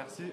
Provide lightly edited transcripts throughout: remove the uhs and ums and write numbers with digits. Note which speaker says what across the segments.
Speaker 1: Merci.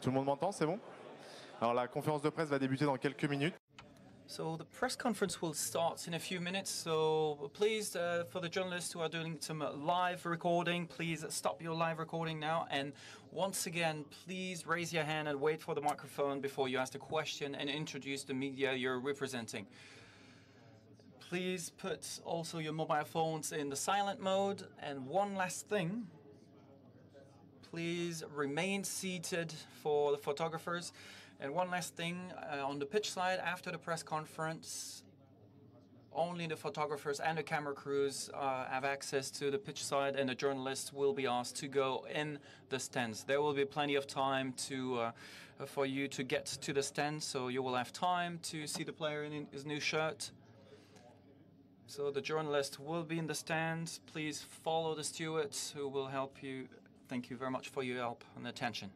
Speaker 1: Tout le monde m'entend, c'est bon? Alors la conférence de presse va débuter dans quelques minutes.
Speaker 2: So the press conference will start in a few minutes, so please, for the journalists who are doing some live recording, please stop your live recording now, and once again, please raise your hand and wait for the microphone before you ask the question and introduce the media you're representing. Please put also your mobile phones in the silent mode, and one last thing, please remain seated for the photographers. And one last thing, on the pitch side, after the press conference, only the photographers and the camera crews have access to the pitch side, and the journalists will be asked to go in the stands. There will be plenty of time for you to get to the stand, so you will have time to see the player in his new shirt. So the journalist will be in the stand. Please follow the stewards who will help you. Thank you very much for your help and attention.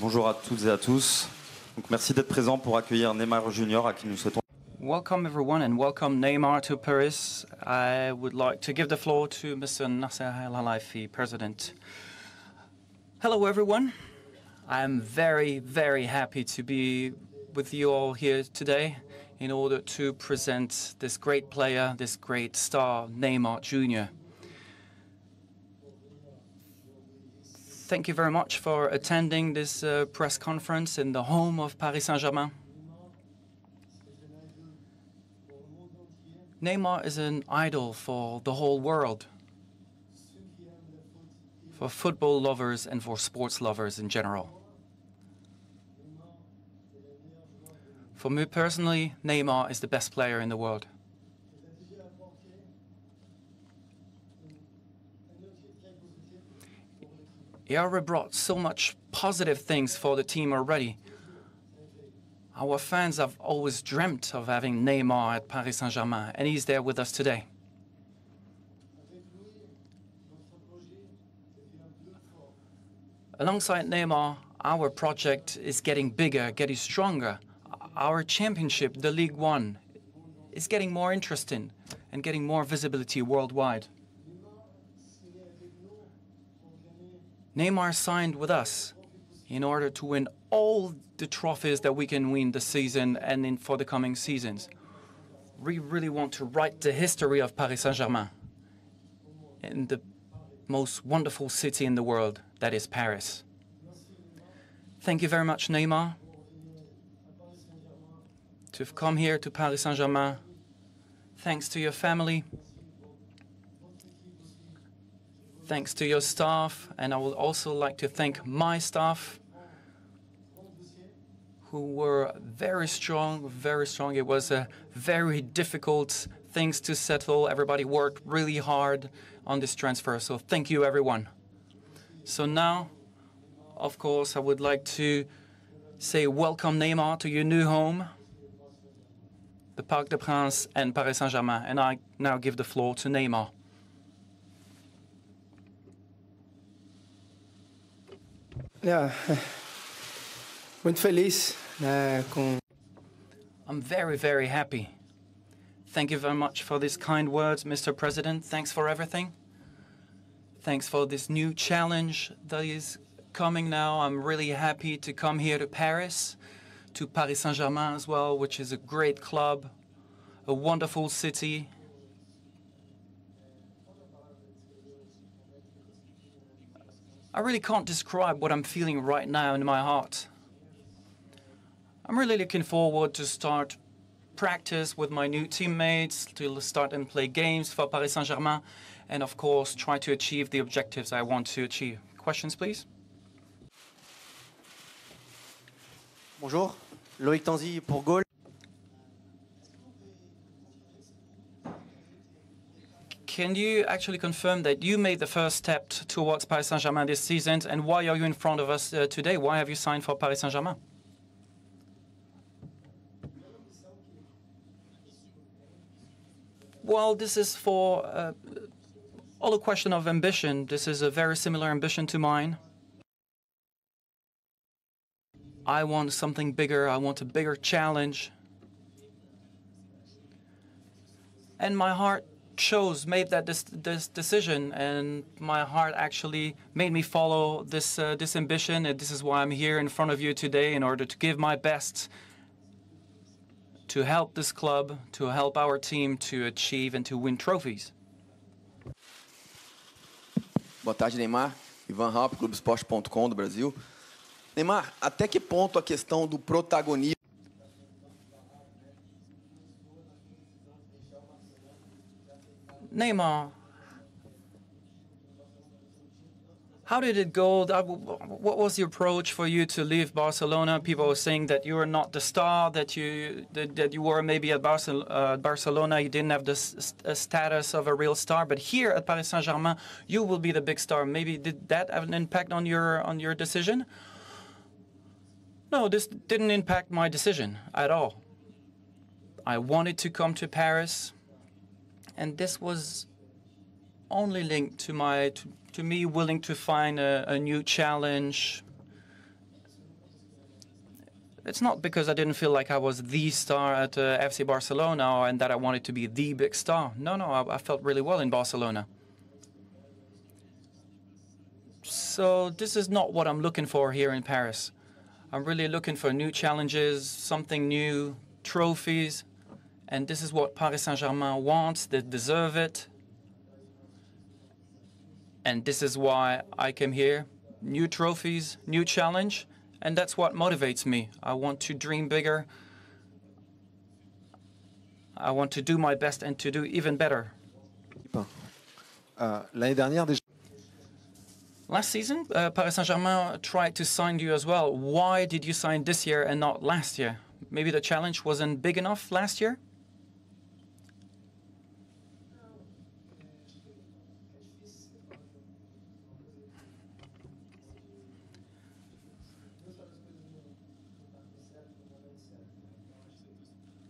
Speaker 3: Bonjour à toutes et à tous. Donc, merci d'être présent pour accueillir Neymar Jr, à qui nous souhaitons.
Speaker 2: Welcome everyone and welcome Neymar to Paris. I would like to give the floor to Mr. Nasser El Khelaifi, President. Hello everyone. I'm very, very happy to be with you all here today in order to present this great player, this great star, Neymar Jr. Thank you very much for attending this press conference in the home of Paris Saint-Germain. Neymar is an idol for the whole world, for football lovers and for sports lovers in general. For me personally, Neymar is the best player in the world. He already brought so much positive things for the team already. Our fans have always dreamt of having Neymar at Paris Saint-Germain, and he's there with us today. Alongside Neymar, our project is getting bigger, getting stronger. Our championship, the Ligue 1, is getting more interesting and getting more visibility worldwide. Neymar signed with us in order to win all the trophies that we can win this season and for the coming seasons. We really want to write the history of Paris Saint-Germain in the most wonderful city in the world, that is Paris. Thank you very much, Neymar, to have come here to Paris Saint-Germain. Thanks to your family. Thanks to your staff, and I would also like to thank my staff, who were very strong, very strong. It was a very difficult things to settle. Everybody worked really hard on this transfer, so thank you, everyone. So now, of course, I would like to say welcome, Neymar, to your new home, the Parc des Princes and Paris Saint-Germain, and I now give the floor to Neymar.
Speaker 4: Yeah, muito feliz com.
Speaker 2: I'm very, very happy. Thank you very much for these kind words, Mr. President. Thanks for everything. Thanks for this new challenge that is coming now. I'm really happy to come here to Paris, to Paris Saint-Germain as well, which is a great club, a wonderful city. I really can't describe what I'm feeling right now in my heart. I'm really looking forward to start practice with my new teammates, to start and play games for Paris Saint-Germain, and of course, try to achieve the objectives I want to achieve. Questions, please?
Speaker 5: Bonjour, Loïc Tanzi pour Gaulle.
Speaker 2: Can you actually confirm that you made the first step towards Paris Saint-Germain this season, and why are you in front of us today? Why have you signed for Paris Saint-Germain? Well, this is for all a question of ambition. This is a very similar ambition to mine. I want something bigger. I want a bigger challenge. And my heart made that this decision, and my heart actually made me follow this ambition, and this is why I'm here in front of you today, in order to give my best to help this club, to help our team to achieve and to win trophies.
Speaker 6: Boa tarde, Neymar. Ivan Halp, clubesporte.com do Brasil. Neymar, até que ponto a questão do protagonismo...
Speaker 2: Neymar, how did it go? What was the approach for you to leave Barcelona? People were saying that you were not the star, that you were maybe at Barcelona. You didn't have the status of a real star, but here at Paris Saint-Germain, you will be the big star. Maybe did that have an impact on your decision? No, this didn't impact my decision at all. I wanted to come to Paris. And this was only linked to me willing to find a new challenge. It's not because I didn't feel like I was the star at FC Barcelona and that I wanted to be the big star. No, I felt really well in Barcelona. So this is not what I'm looking for here in Paris. I'm really looking for new challenges, something new, trophies. And this is what Paris Saint-Germain wants. They deserve it. And this is why I came here. New trophies, new challenge. And that's what motivates me. I want to dream bigger. I want to do my best and to do even better.
Speaker 7: L'année dernière, déjà...
Speaker 2: Last season, Paris Saint-Germain tried to sign you as well. Why did you sign this year and not last year? Maybe the challenge wasn't big enough last year?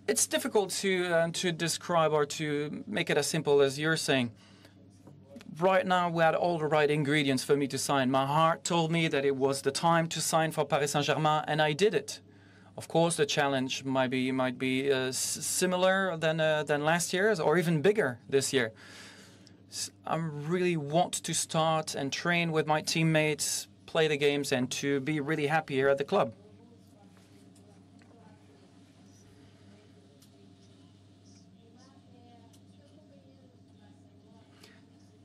Speaker 2: It's difficult to describe or to make it as simple as you're saying. Right now, we had all the right ingredients for me to sign. My heart told me that it was the time to sign for Paris Saint-Germain, and I did it. Of course, the challenge might be similar than last year's, or even bigger this year. I really want to start and train with my teammates, play the games, and to be really happy here at the club.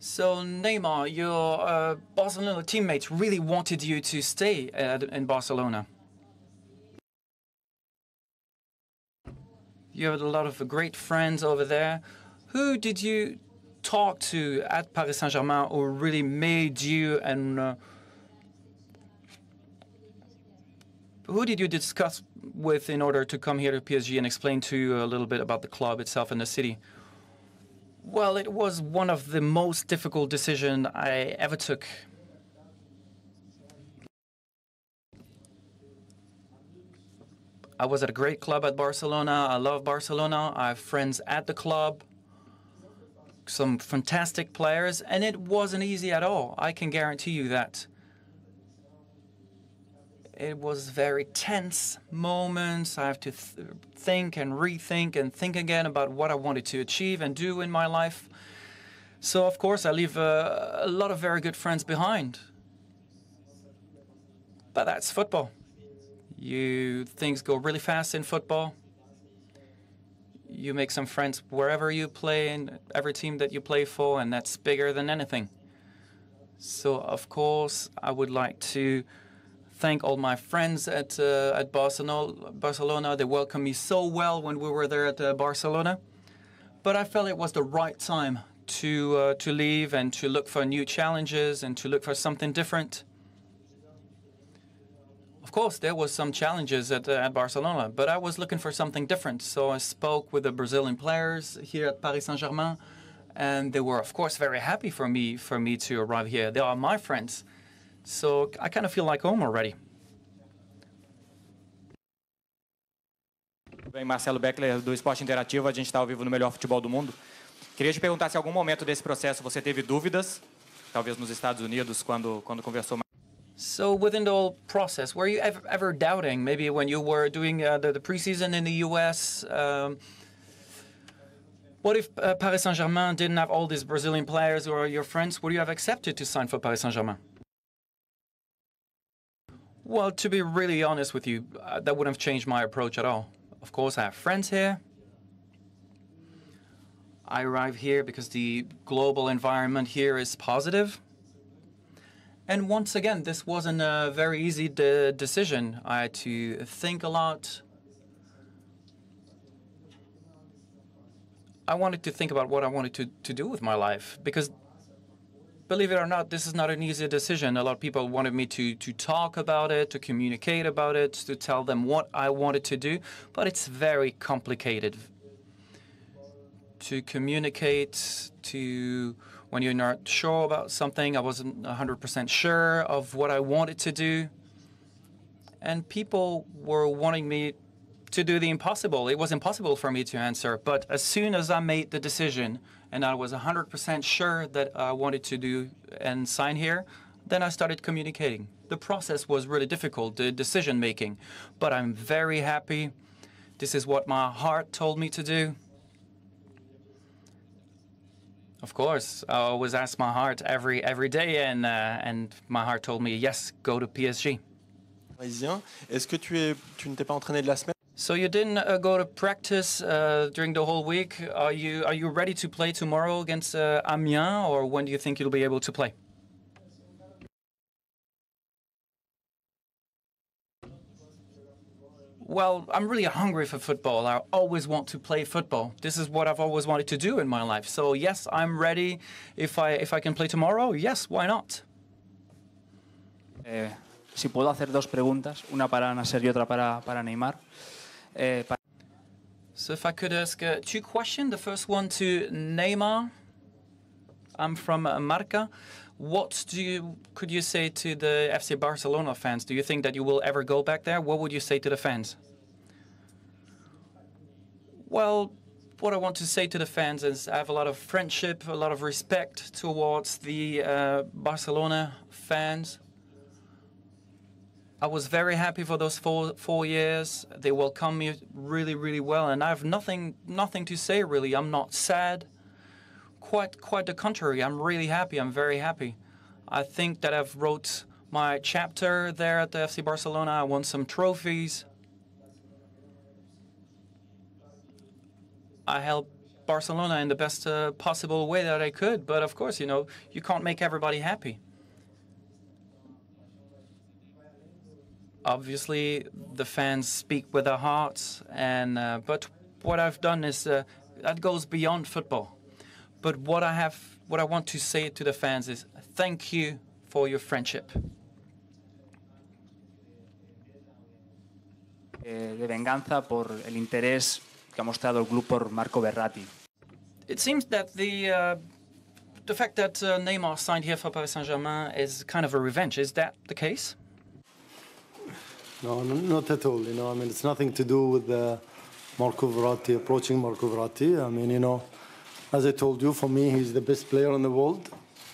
Speaker 2: So, Neymar, your Barcelona teammates really wanted you to stay in Barcelona. You had a lot of great friends over there. Who did you talk to at Paris Saint-Germain who really made you, and who did you discuss with in order to come here to PSG and explain to you a little bit about the club itself and the city? Well, it was one of the most difficult decisions I ever took. I was at a great club at Barcelona. I love Barcelona. I have friends at the club, some fantastic players, and it wasn't easy at all. I can guarantee you that. It was very tense moments. I have to think and rethink and think again about what I wanted to achieve and do in my life. So, of course, I leave a lot of very good friends behind. But that's football. Things go really fast in football. You make some friends wherever you play, in every team that you play for, and that's bigger than anything. So, of course, I would like to thank all my friends at Barcelona. They welcomed me so well when we were there at Barcelona. But I felt it was the right time to leave and to look for new challenges and to look for something different. Of course, there was some challenges at Barcelona, but I was looking for something different. So I spoke with the Brazilian players here at Paris Saint-Germain, and they were, of course, very happy for me to arrive here. They are my friends. So I kind of feel like home already.
Speaker 8: Bem, Marcelo Beckler, do Esporte Interativo, a gente está ao vivo no melhor futebol do mundo. Queria te perguntar se em algum momento desse processo você teve dúvidas, talvez nos Estados Unidos, quando conversou mais.
Speaker 2: So within the whole process, were you ever doubting, maybe when you were doing the preseason in the U.S., What if Paris Saint-Germain didn't have all these Brazilian players who are your friends? Would you have accepted to sign for Paris Saint-Germain? Well, to be really honest with you, that wouldn't have changed my approach at all. Of course, I have friends here. I arrive here because the global environment here is positive. And once again, this wasn't a very easy decision. I had to think a lot. I wanted to think about what I wanted to do with my life, because believe it or not, this is not an easy decision. A lot of people wanted me to talk about it, to communicate about it, to tell them what I wanted to do, but it's very complicated to communicate, when you're not sure about something. I wasn't 100% sure of what I wanted to do, and people were wanting me to do the impossible. It was impossible for me to answer, but as soon as I made the decision and I was 100% sure that I wanted to do and sign here, then I started communicating. The process was really difficult, the decision making, but I'm very happy. This is what my heart told me to do. Of course, I always ask my heart every day, and my heart told me, yes, go to PSG.
Speaker 7: Est-ce que tu ne t'es pas entraîné de la semaine?
Speaker 2: So you didn't go to practice during the whole week. Are you ready to play tomorrow against Amiens, or when do you think you'll be able to play? Well, I'm really hungry for football. I always want to play football. This is what I've always wanted to do in my life. So yes, I'm ready. If I can play tomorrow, yes, why not?
Speaker 9: Si puedo hacer dos preguntas, una para Nasser y otra para Neymar.
Speaker 2: So if I could ask two questions. The first one to Neymar. I'm from Marca. What could you say to the FC Barcelona fans? Do you think that you will ever go back there? What would you say to the fans? Well, what I want to say to the fans is I have a lot of friendship, a lot of respect towards the Barcelona fans. I was very happy for those four years. They welcomed me really, really well, and I have nothing to say really. I'm not sad. Quite the contrary. I'm really happy. I'm very happy. I think that I've wrote my chapter there at the FC Barcelona. I won some trophies. I helped Barcelona in the best possible way that I could. But of course, you can't make everybody happy. Obviously, the fans speak with their hearts, but what I've done is that goes beyond football. But what I want to say to the fans is thank you for your friendship.
Speaker 9: De venganza por el interés que ha mostrado el club por Marco Verratti.
Speaker 2: It seems that the fact that Neymar signed here for Paris Saint-Germain is kind of a revenge. Is that the case?
Speaker 10: No, not at all. I mean, it's nothing to do with Marco Verratti, approaching Marco Verratti. I mean, as I told you, for me, he's the best player in the world.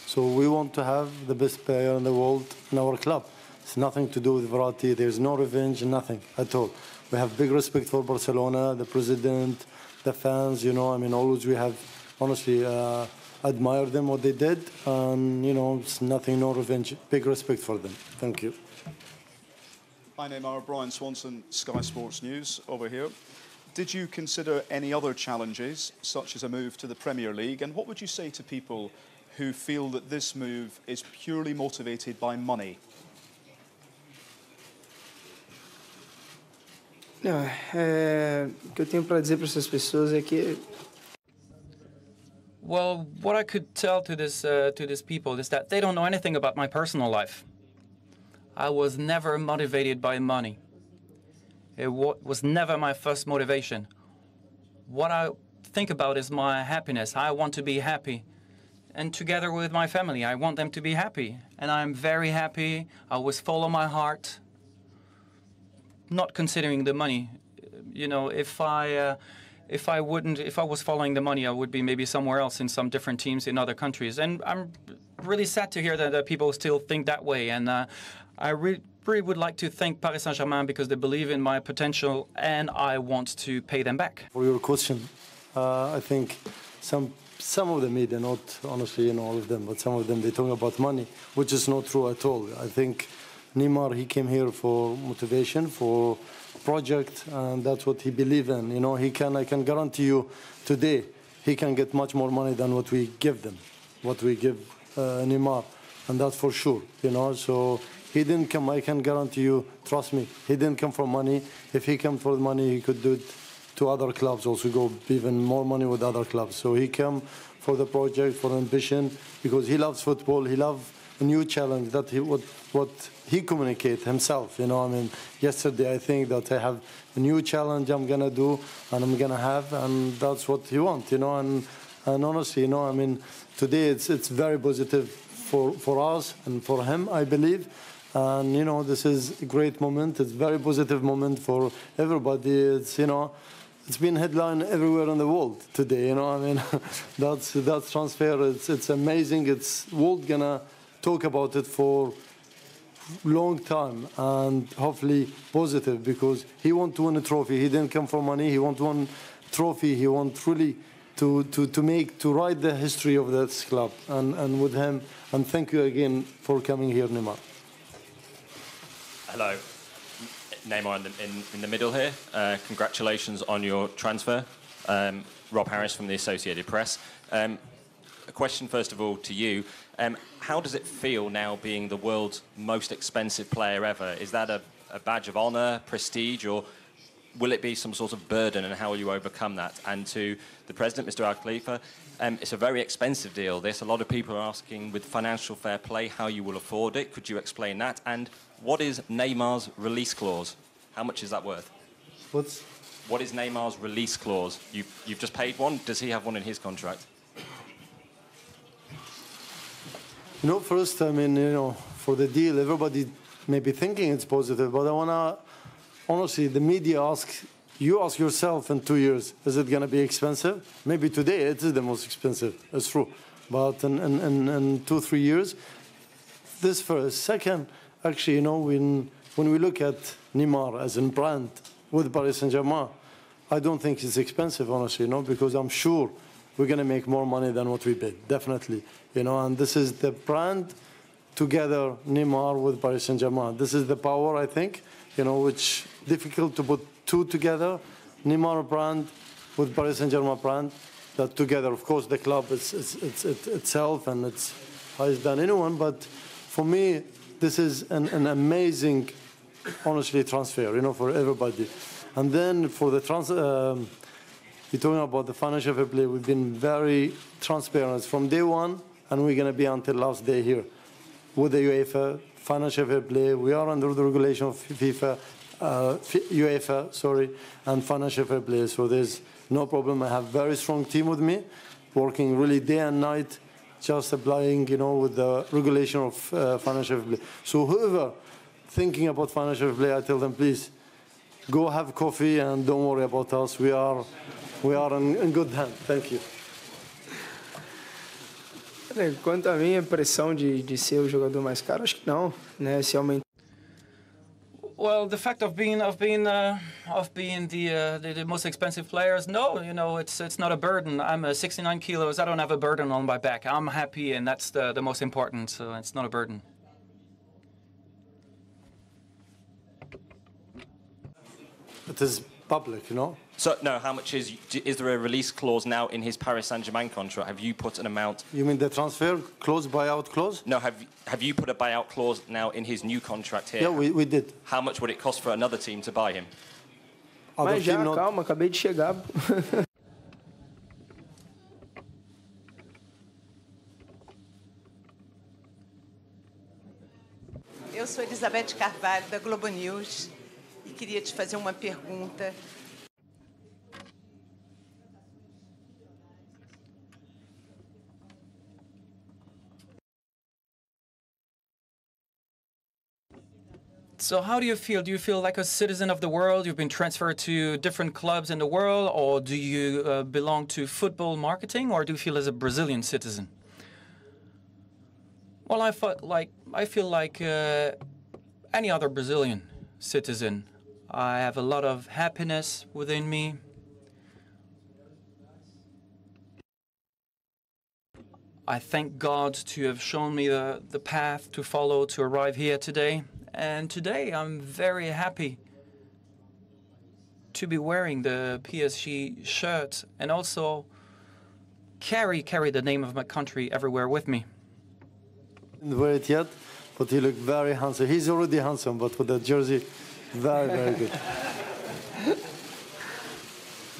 Speaker 10: So we want to have the best player in the world in our club. It's nothing to do with Verratti. There's no revenge, nothing at all. We have big respect for Barcelona, the president, the fans. I mean, always we have, honestly, admired them, what they did. And, it's nothing, no revenge. Big respect for them. Thank you.
Speaker 11: Hi Neymar, Brian Swanson, Sky Sports News over here. Did you consider any other challenges, such as a move to the Premier League? And what would you say to people who feel that this move is purely motivated by money?
Speaker 4: Não, o que eu tenho para dizer para essas pessoas é que
Speaker 2: Well, what I could tell to these people is that they don't know anything about my personal life. I was never motivated by money. It was never my first motivation. What I think about is my happiness. I want to be happy. And together with my family, I want them to be happy. And I'm very happy. I always follow my heart, not considering the money. If I was following the money, I would be maybe somewhere else in some different teams in other countries. And I'm really sad to hear that people still think that way. And I really would like to thank Paris Saint-Germain because they believe in my potential and I want to pay them back.
Speaker 10: For your question, I think some of the media, not honestly, all of them, but some of them, they talk about money, which is not true at all. I think Neymar, he came here for motivation, for project, and that's what he believes in. I can guarantee you today, he can get much more money than what we give them, what we give Neymar, and that's for sure. So he didn't come. I can guarantee you, trust me, he didn't come for money. If he came for the money, he could do it to other clubs, also go even more money with other clubs. So he came for the project, for ambition, because he loves football. He loves a new challenge that what he communicate himself. Yesterday I think that I have a new challenge I'm gonna do and I'm gonna have, and that's what he wants. And honestly, today it's very positive for us and for him, I believe. And this is a great moment. It's a very positive moment for everybody. It's been headline everywhere in the world today. That's transfer. It's amazing. It's world gonna talk about it for long time, and hopefully positive, because he want to win a trophy. He didn't come for money. He want one trophy. He want really to write the history of this club and with him. And thank you again for coming here, Neymar.
Speaker 12: Hello. Neymar in the middle here. Congratulations on your transfer. Rob Harris from the Associated Press. A question, first of all, to you. How does it feel now being the world's most expensive player ever? Is that a badge of honour, prestige, or will it be some sort of burden, and how will you overcome that? And to the president, Mr. Al Khalifa, it's a very expensive deal. There's a lot of people are asking, with financial fair play, how you will afford it. Could you explain that? And what is Neymar's release clause? How much is that worth? What is Neymar's release clause? You've just paid one. Does he have one in his contract?
Speaker 10: First, for the deal, everybody may be thinking it's positive, but I want to, honestly, the media you ask yourself in 2 years, is it going to be expensive? Maybe today it is the most expensive, it's true. But in 2-3 years, this first. Second, actually, when we look at Neymar as a brand with Paris Saint-Germain, I don't think it's expensive, honestly, because I'm sure we're going to make more money than what we paid, definitely. And this is the brand together, Neymar with Paris Saint-Germain. This is the power, I think, which difficult to put two together. Neymar brand with Paris Saint-Germain brand, that together, of course, the club it's itself and it's highest than anyone. But for me, this is an amazing, honestly, transfer, for everybody. And then for the you're talking about the financial fair play. We've been very transparent from day one, and we're going to be until last day here with the UEFA financial fair play. We are under the regulation of UEFA, and financial fair play. So there's no problem. I have a very strong team with me, working really day and night, just applying, with the regulation of financial fair play. So whoever thinking about financial fair play, I tell them, please, go have coffee and don't worry about us. We are in good hands. Thank you.
Speaker 4: Quanto à minha impressão de ser o jogador mais caro, acho que não, né? Se aumentar.
Speaker 2: Well, the fact of being the most expensive players, no, it's not a burden. I'm 69 kilos. I don't have a burden on my back. I'm happy, and that's the most important. So it's not a burden.
Speaker 10: It is public,
Speaker 12: So, no, how much is there a release clause now in his Paris Saint-Germain contract? Have you put an amount?
Speaker 10: You mean the transfer clause, buyout clause?
Speaker 12: No, have you put a buyout clause now in his new contract here?
Speaker 10: Yeah, we did.
Speaker 12: How much would it cost for another team to buy him?
Speaker 4: Mas já, calma, acabei de chegar.
Speaker 13: Eu sou Elizabeth Carvalho, da Globo News, e queria te fazer uma pergunta.
Speaker 2: So how do you feel? Do you feel like a citizen of the world? You've been transferred to different clubs in the world, or do you belong to football marketing, or do you feel as a Brazilian citizen? Well, I feel like any other Brazilian citizen. I have a lot of happiness within me. I thank God to have shown me the path to follow to arrive here today. And today I'm very happy to be wearing the PSG shirt and also carry the name of my country everywhere with me.
Speaker 10: Didn't wear it yet, but he looked very handsome. He's already handsome, but with that jersey, very, very good.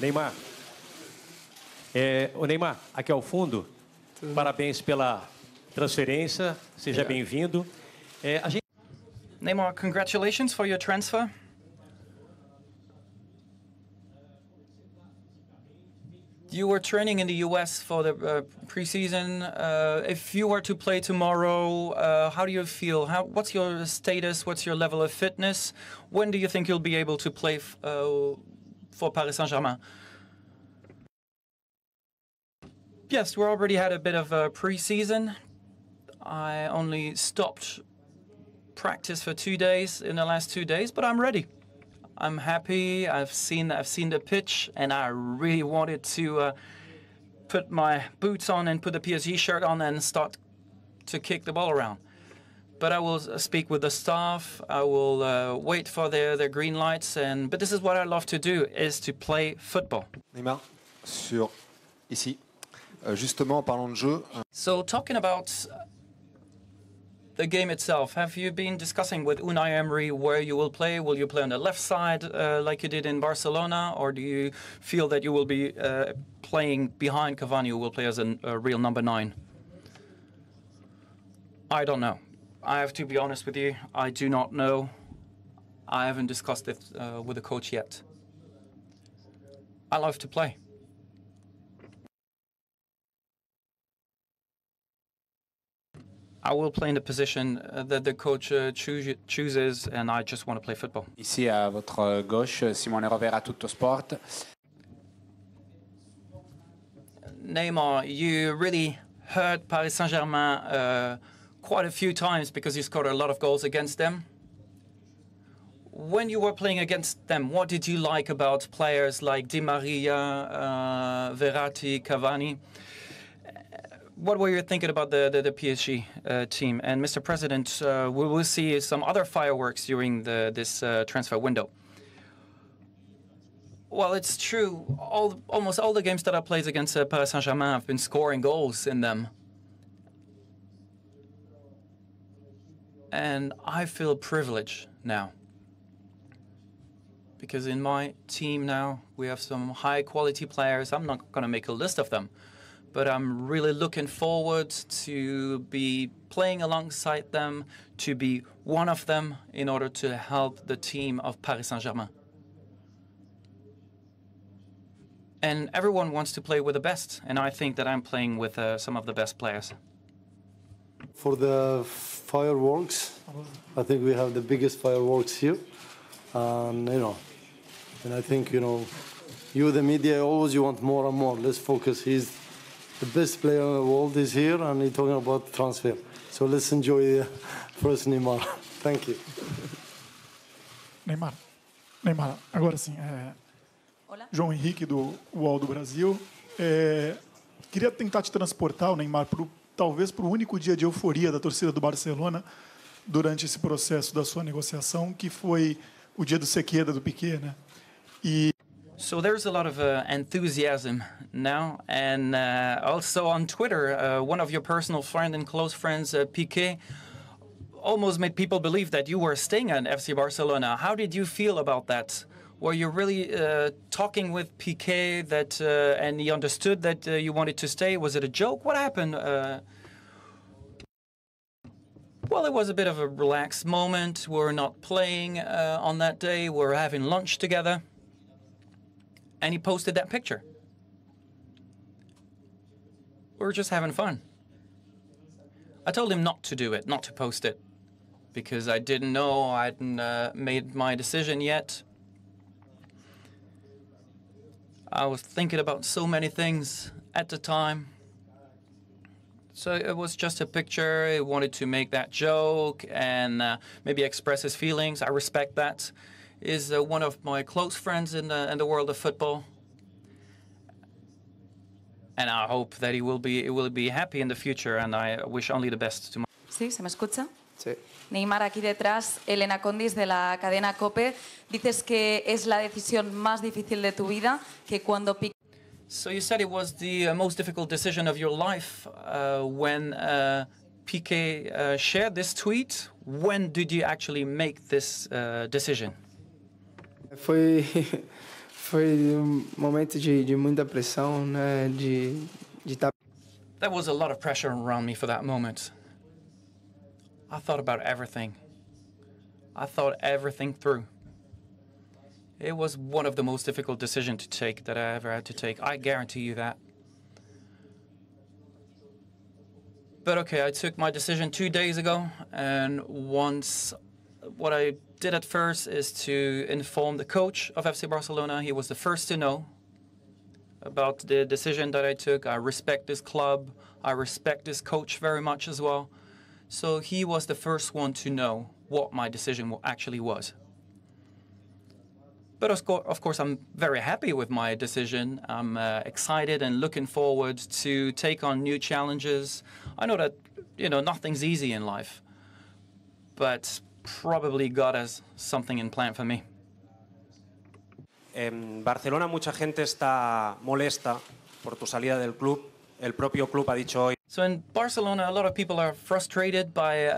Speaker 14: Neymar. O Neymar, aqui ao fundo, parabéns pela transferência, seja bem-vindo.
Speaker 2: Neymar, congratulations for your transfer. You were training in the US for the preseason. If you were to play tomorrow, how do you feel? What's your status? What's your level of fitness? When do you think you'll be able to play for Paris Saint-Germain? Yes, we already had a bit of a preseason. I only stopped practice for 2 days in the last 2 days, but I'm ready. I'm happy. I've seen the pitch, and I really wanted to put my boots on and put the PSG shirt on and start to kick the ball around. But I will speak with the staff. I will wait for their green lights. But this is what I love to do: is to play football.
Speaker 15: Neymar, ici. Justement, en parlant de jeu.
Speaker 2: So talking about the game itself, have you been discussing with Unai Emery where you will play? Will you play on the left side like you did in Barcelona? Or do you feel that you will be playing behind Cavani, who will play as a real number 9? I don't know. I have to be honest with you. I do not know. I haven't discussed it with the coach yet. I love to play. I will play in the position that the coach chooses, and I just want to play football.
Speaker 9: Ici à votre gauche, Simone Rovera, Tutto Sport.
Speaker 2: Neymar, you really hurt Paris Saint-Germain quite a few times because you scored a lot of goals against them. When you were playing against them, what did you like about players like Di Maria, Verratti, Cavani? What were you thinking about the PSG team? And Mr. President, we will see some other fireworks during this transfer window. Well, it's true. Almost all the games that I played against Paris Saint-Germain have been scoring goals in them. And I feel privileged now. Because in my team now, we have some high-quality players. I'm not going to make a list of them. But I'm really looking forward to be playing alongside them, to be one of them in order to help the team of Paris Saint-Germain. And everyone wants to play with the best, and I think that I'm playing with some of the best players.
Speaker 10: For the fireworks, I think we have the biggest fireworks here. And I think, you, the media, always you want more and more. Let's focus. He's the best player in the world is here, and he's talking about transfer. So let's enjoy first Neymar. Thank you.
Speaker 16: Neymar, agora sim. João Henrique, do UOL do Brasil. Queria tentar te transportar, o Neymar, talvez para o único dia de euforia da torcida do Barcelona durante esse processo da sua negociação, que foi o dia do Sequeda, do Piqué, né?
Speaker 2: So there's a lot of enthusiasm now, and also on Twitter, one of your personal friends and close friends, Piqué, almost made people believe that you were staying at FC Barcelona. How did you feel about that? Were you really talking with Piqué and he understood that you wanted to stay? Was it a joke? What happened? Well, it was a bit of a relaxed moment. We're not playing on that day. We're having lunch together. And he posted that picture. We were just having fun. I told him not to do it, not to post it, because I didn't know, I hadn't made my decision yet. I was thinking about so many things at the time. So it was just a picture. He wanted to make that joke and maybe express his feelings. I respect that. Is one of my close friends in the world of football. And I hope that he will be happy in the future, and I wish only the best to him.
Speaker 17: ¿Sí? ¿Se me escucha?
Speaker 4: Sí.
Speaker 17: Neymar, aquí detrás, Elena Condis de la cadena COPE. Dices que es la decisión más difícil de tu vida, que cuando
Speaker 2: So you said it was the most difficult decision of your life when Piqué shared this tweet. When did you actually make this decision?
Speaker 4: Foi momento de muita pressão, né? De estar.
Speaker 2: There was a lot of pressure around me for that moment. I thought about everything. I thought everything through. It was one of the most difficult decisions to take that I ever had to take. I guarantee you that. But okay, I took my decision 2 days ago, and what I did at first is to inform the coach of FC Barcelona. He was the first to know about the decision that I took. I respect this club. I respect this coach very much as well. So he was the first one to know what my decision actually was. But of course, I'm very happy with my decision. I'm excited and looking forward to take on new challenges. I know that, nothing's easy in life, but probably God has something in plan for me.
Speaker 18: En Barcelona mucha gente está molesta por tu salida del club. El propio club ha dicho hoy.
Speaker 2: So in Barcelona, a lot of people are frustrated by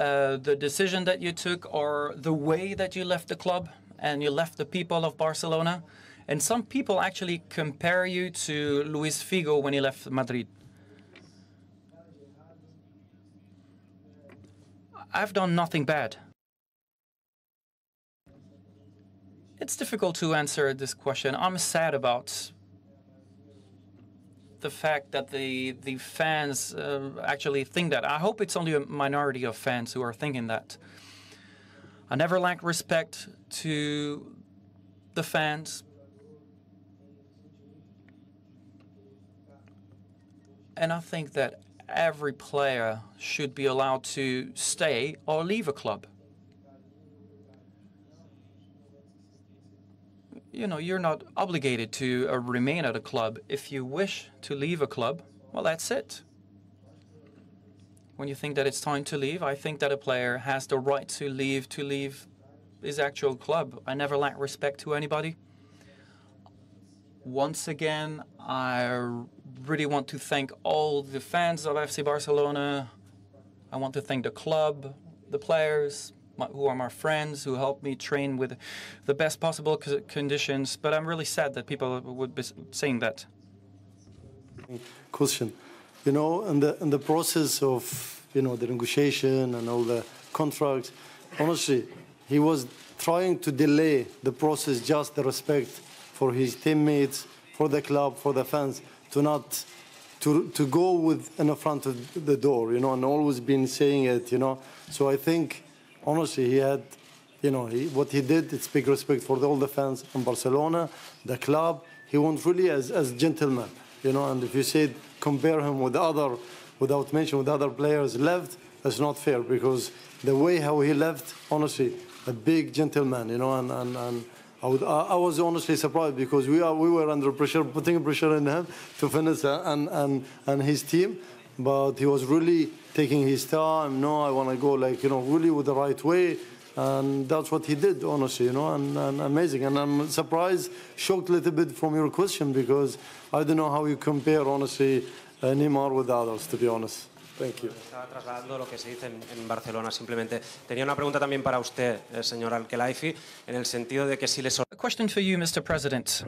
Speaker 2: the decision that you took or the way that you left the club and you left the people of Barcelona. And some people actually compare you to Luis Figo when he left Madrid. I've done nothing bad. It's difficult to answer this question. I'm sad about the fact that the fans actually think that. I hope it's only a minority of fans who are thinking that. I never lack respect to the fans. And I think that every player should be allowed to stay or leave a club. You're not obligated to remain at a club. If you wish to leave a club, well, that's it. When you think that it's time to leave, I think that a player has the right to leave his actual club. I never lack respect to anybody. Once again, I really want to thank all the fans of FC Barcelona. I want to thank the club, the players, who are my friends, who helped me train with the best possible conditions. But I'm really sad that people would be saying that.
Speaker 10: Question. In the process of, the negotiation and all the contracts, honestly, he was trying to delay the process, just the respect for his teammates, for the club, for the fans, to go with in the front of the door, and always been saying it, So I think, honestly, he had, what he did, it's big respect for all the fans in Barcelona, the club. He went really as gentleman, and if you said compare him with without mentioning with other players left, that's not fair, because the way how he left, honestly, a big gentleman, and I was honestly surprised, because we were under pressure, putting pressure on him to finish and his team, but he was really taking his time. No, I want to go really with the right way, and that's what he did, honestly, and amazing. And I'm surprised, shocked a little bit from your question, because I don't know how you compare, honestly, Neymar with others, to be honest. Thank you.
Speaker 18: Estaba trasladando lo que se dice en Barcelona, simplemente. Tenía una pregunta también para usted, señor Al-Khelaifi, en el sentido de que si le...
Speaker 2: A question for you, Mr. President.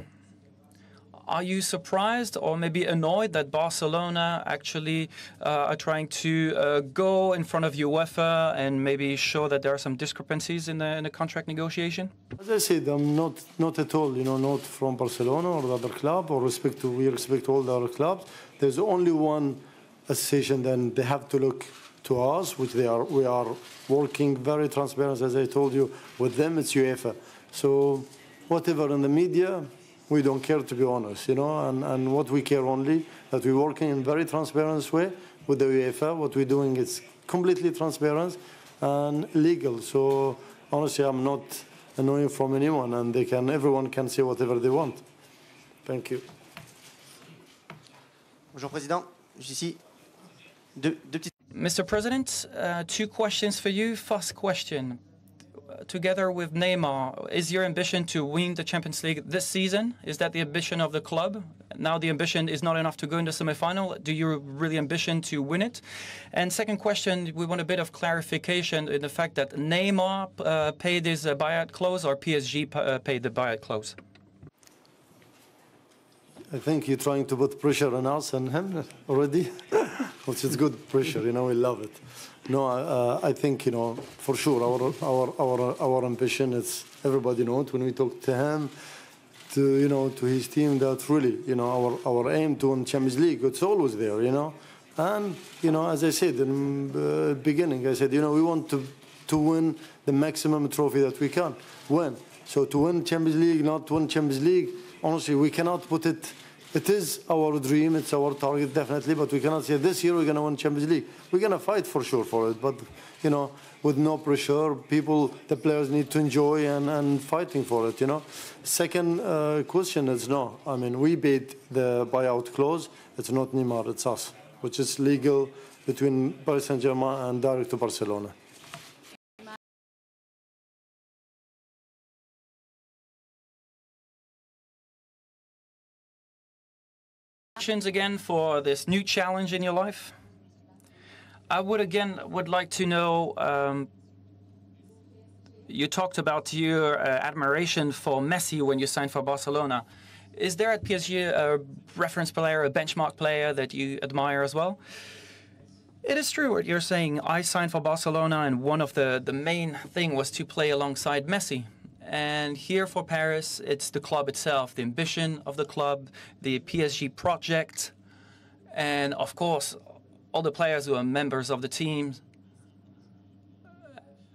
Speaker 2: Are you surprised or maybe annoyed that Barcelona actually are trying to go in front of UEFA and maybe show that there are some discrepancies in the contract negotiation?
Speaker 10: As I said, I'm not at all, not from Barcelona or the other club, or we respect all the other clubs. There's only one association, then they have to look to us, which we are working very transparent, as I told you, with them. It's UEFA. So whatever in the media, we don't care, to be honest, and what we care only, that we're working in very transparent way with the UEFA. What we're doing is completely transparent and legal. So honestly, I'm not annoying from anyone, and everyone can say whatever they want. Thank you.
Speaker 5: Bonjour, Président. Ici, deux petites...
Speaker 2: Mr. President, two questions for you. First question. Together with Neymar, is your ambition to win the Champions League this season? Is that the ambition of the club? Now the ambition is not enough to go in the semi-final. Do you really ambition to win it? And second question, we want a bit of clarification in the fact that Neymar paid his buyout clause or PSG paid the buyout clause?
Speaker 10: I think you're trying to put pressure on us and him already, which is good pressure, we love it. No, I think, for sure, our ambition is, everybody knows, when we talk to him, to his team, that really, our aim to win Champions League, it's always there, And, as I said in the beginning, I said, we want to win the maximum trophy that we can win. So to win Champions League, not to win Champions League, honestly, we cannot put it. It is our dream, it's our target, definitely, but we cannot say this year we're going to win Champions League. We're going to fight for sure for it, but, with no pressure, the players need to enjoy and fighting for it, Second question is no. I mean, we paid the buyout clause. It's not Neymar, it's us, which is legal between Paris Saint-Germain and direct to Barcelona.
Speaker 2: Again for this new challenge in your life. I would like to know, you talked about your admiration for Messi when you signed for Barcelona. Is there at PSG a reference player, a benchmark player that you admire as well? It is true what you're saying. I signed for Barcelona and one of the main thing was to play alongside Messi. And here for Paris, it's the club itself, the ambition of the club, the PSG project, and of course, all the players who are members of the team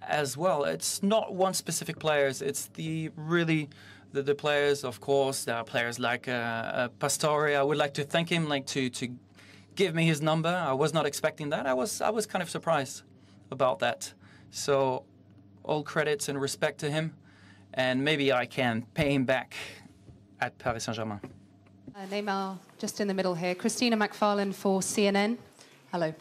Speaker 2: as well. It's not one specific players, it's the players, of course. There are players like Pastore. I would like to thank him, to give me his number. I was not expecting that. I was kind of surprised about that. So all credits and respect to him. And maybe I can pay him back at Paris Saint-Germain.
Speaker 19: Neymar, just in the middle here. Christina McFarlane for CNN. Hello.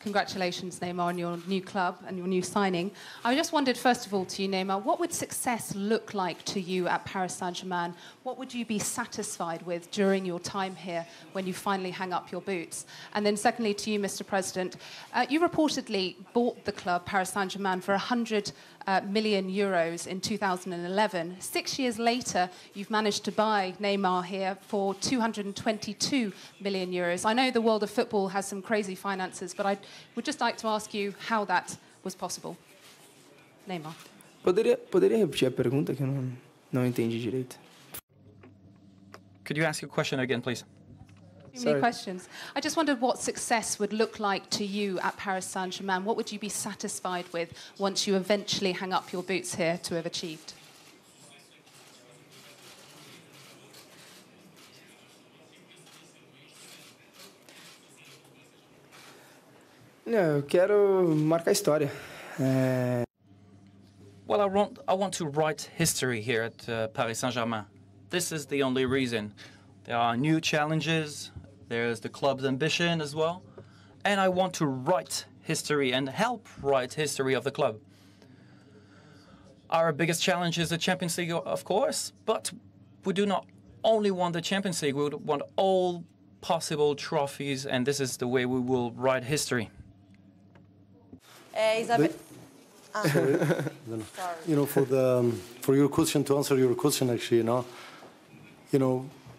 Speaker 19: Congratulations, Neymar, on your new club and your new signing. I just wondered, first of all, to you, Neymar, what would success look like to you at Paris Saint-Germain? What would you be satisfied with during your time here when you finally hang up your boots? And then secondly, to you, Mr. President, you reportedly bought the club, Paris Saint-Germain, for 100 million euros in 2011. 6 years later, you've managed to buy Neymar here for 222 million euros. I know the world of football has some crazy finances, but I would just like to ask you how that was possible. Neymar.
Speaker 4: Poderia repetir a pergunta que eu não entendi direito?
Speaker 2: Could you ask your question again, please?
Speaker 19: Too many questions. I just wondered what success would look like to you at Paris Saint-Germain. What would you be satisfied with once you eventually hang up your boots here to have achieved?
Speaker 4: Eu quero marcar história.
Speaker 2: Well, I want to write history here at Paris Saint-Germain. This is the only reason. There are new challenges. There's the club's ambition as well. And I want to write history and help write history of the club. Our biggest challenge is the Champions League, of course, but we do not only want the Champions League, we want all possible trophies, and this is the way we will write history.
Speaker 10: Sorry. For your question, to answer your question, actually,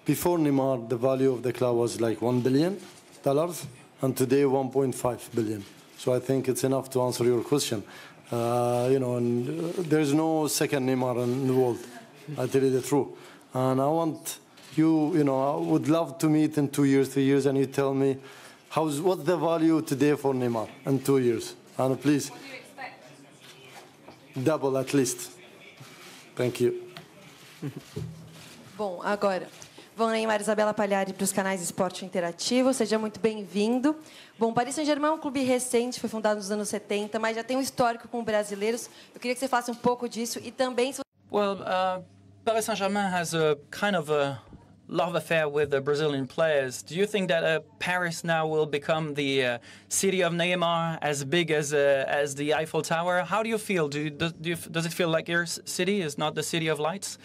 Speaker 10: before Neymar, the value of the club was like $1 billion, and today 1.5 billion. So I think it's enough to answer your question. And there's no second Neymar in the world. I tell you the truth. And I want you, I would love to meet in 2 years, 3 years, and you tell me what's the value today for Neymar in 2 years. And please,
Speaker 19: what do you expect?
Speaker 10: double at least. Thank you.
Speaker 20: Bom, agora, vão Neymar e Isabela Pagliari para os canais Esporte Interativo. Seja muito bem-vindo. Bom, Paris Saint-Germain é um clube recente, foi fundado nos anos 70, mas já tem um histórico com brasileiros. Eu queria que você falasse um pouco disso e também...
Speaker 2: Well, Paris Saint-Germain has a kind of a love affair with the Brazilian players. Do you think that Paris now will become the city of Neymar, as big as the Eiffel Tower? How do you feel? Does it feel like your city is not the city of lights?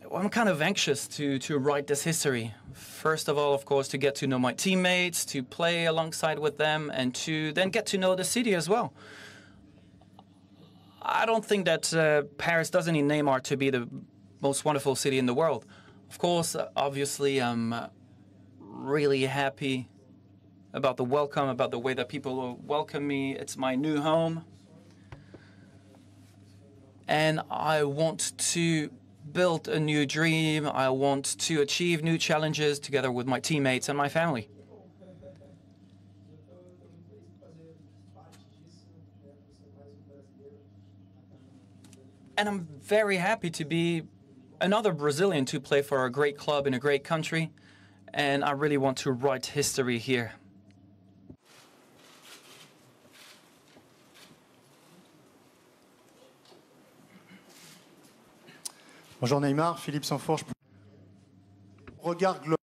Speaker 2: Well, I'm kind of anxious to write this history. First of all, of course, to get to know my teammates, to play alongside with them, and to then get to know the city as well. I don't think that Paris doesn't need Neymar to be the most wonderful city in the world. Of course, obviously, I'm really happy about the welcome, about the way that people welcome me. It's my new home. And I want to build a new dream. I want to achieve new challenges together with my teammates and my family. And I'm very happy to be another Brazilian to play for a great club in a great country. And I really want to write history here.
Speaker 15: Bonjour Neymar, Philippe Sanforge. Regard global.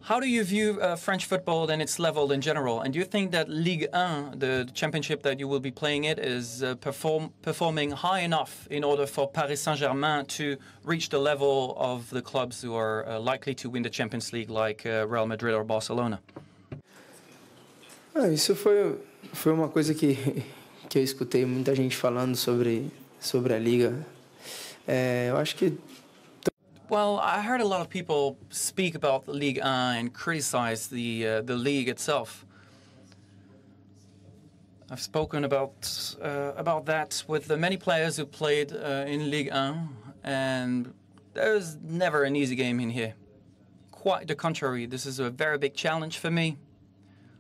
Speaker 2: How do you view French football and its level in general? And do you think that Ligue 1, the championship that you will be playing it, is performing high enough in order for Paris Saint-Germain to reach the level of the clubs who are likely to win the Champions League, like Real Madrid or Barcelona?
Speaker 4: Isso foi uma coisa que eu escutei muita gente falando sobre a liga. Eu acho que
Speaker 2: well, I heard a lot of people speak about the Ligue 1 and criticize the league itself. I've spoken about that with the many players who played in Ligue 1, and there's never an easy game in here. Quite the contrary, this is a very big challenge for me,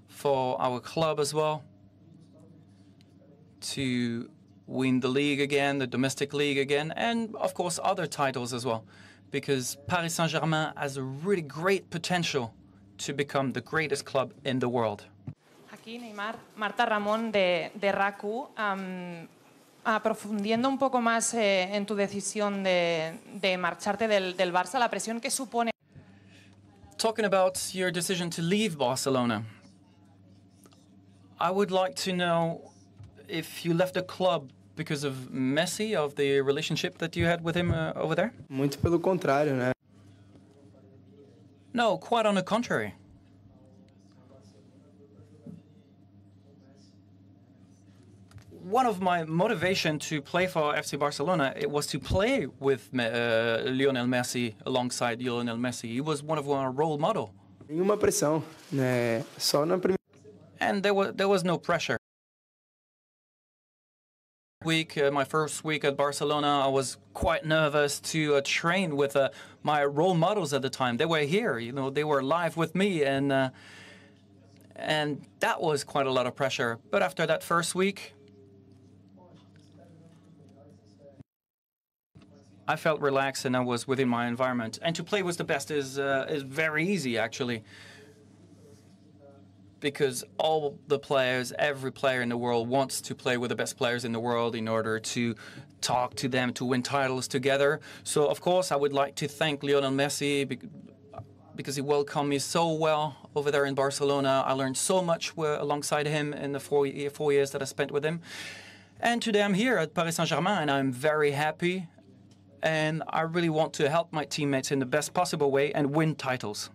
Speaker 2: for our club as well, to win the league again, the domestic league again, and of course other titles as well. Because Paris Saint-Germain has a really great potential to become the greatest club in the world.
Speaker 21: Aquí, Neymar, Marta Ramón de RACU, aprofundiendo un poco más en tu decisión de marcharte del Barça, la presión que supone.
Speaker 2: Talking about your decision to leave Barcelona, I would like to know if you left the club because of Messi, of the relationship that you had with him over there?
Speaker 4: Muito pelo contrário, né?
Speaker 2: No, quite on the contrary. One of my motivation to play for FC Barcelona, it was to play with Lionel Messi, alongside Lionel Messi. He was one of our role models.
Speaker 4: Nenhuma pressão, né? Só na primeira.
Speaker 2: And there was no pressure. My first week at Barcelona, I was quite nervous to train with my role models at the time. They were here, you know, they were live with me, and that was quite a lot of pressure. But after that first week, I felt relaxed and I was within my environment. And to play with the best is very easy, actually. Because all the players, every player in the world wants to play with the best players in the world in order to talk to them, to win titles together. So, of course, I would like to thank Lionel Messi because he welcomed me so well over there in Barcelona. I learned so much alongside him in the four years that I spent with him. And today I'm here at Paris Saint-Germain, and I'm very happy. And I really want to help my teammates in the best possible way and win titles.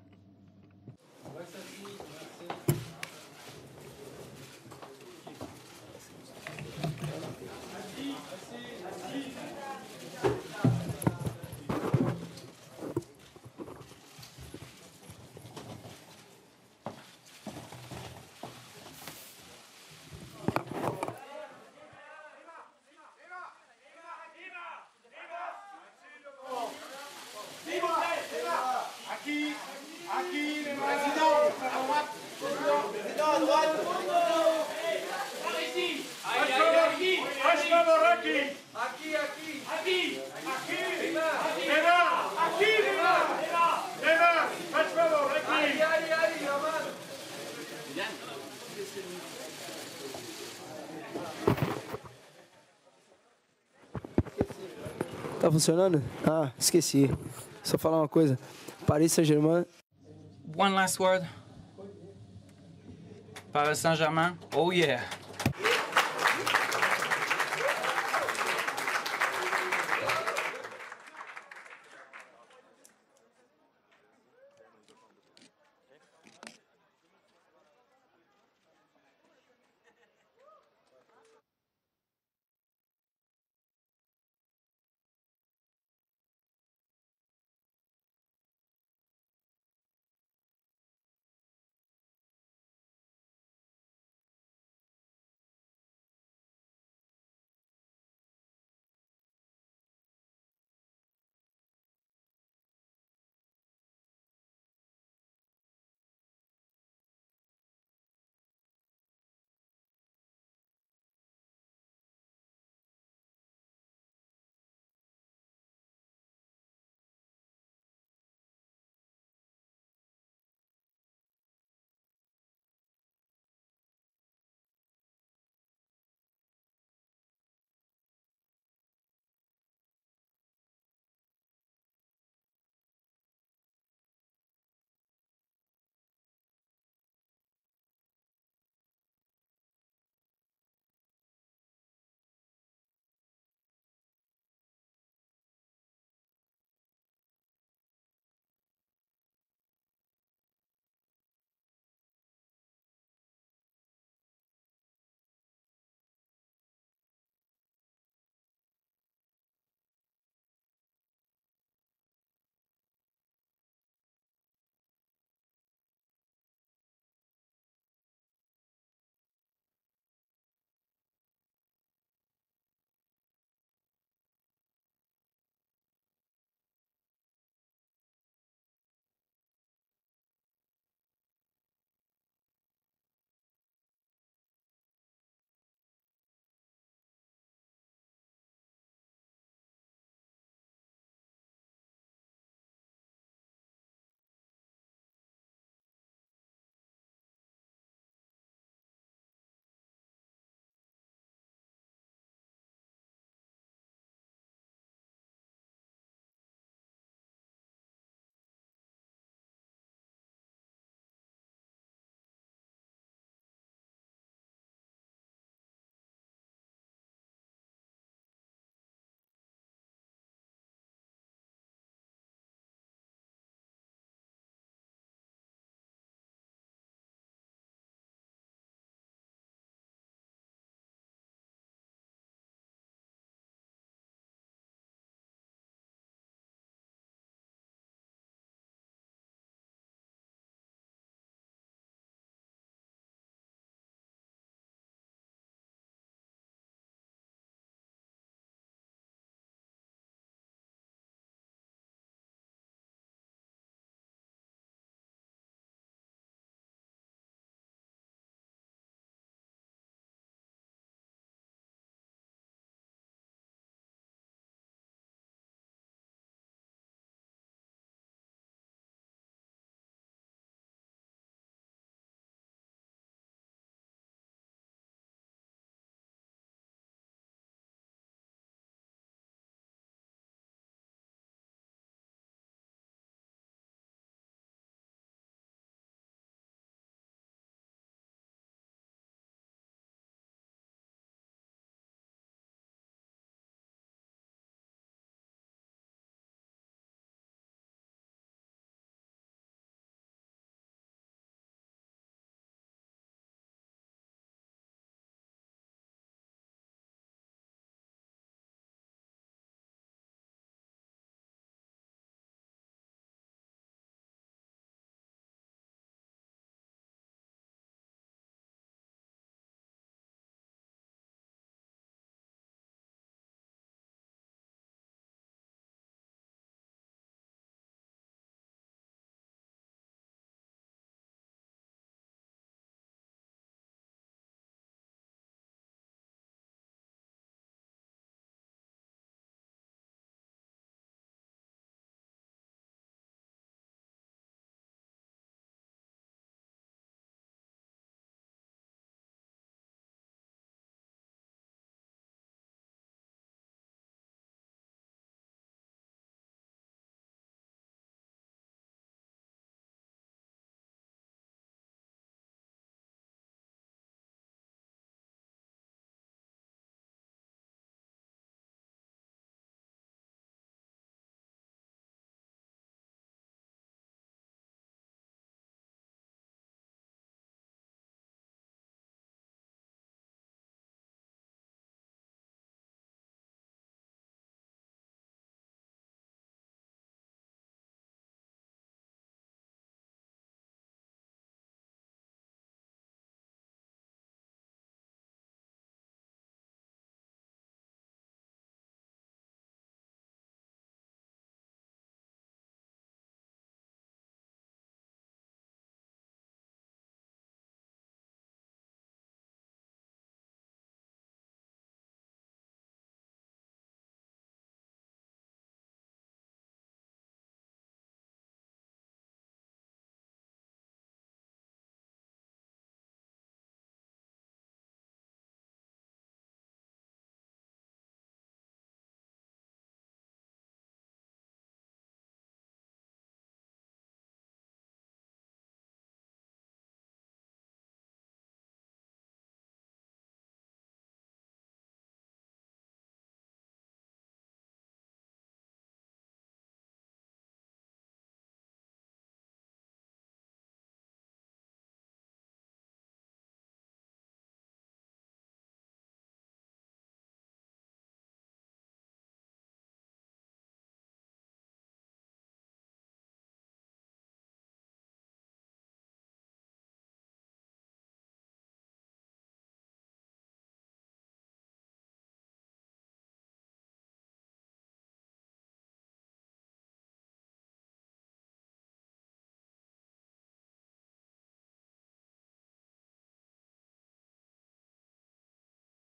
Speaker 4: Tá funcionando? Ah, esqueci. Só falar uma coisa. Paris Saint-Germain.
Speaker 2: One last word. Paris Saint-Germain. Oh yeah.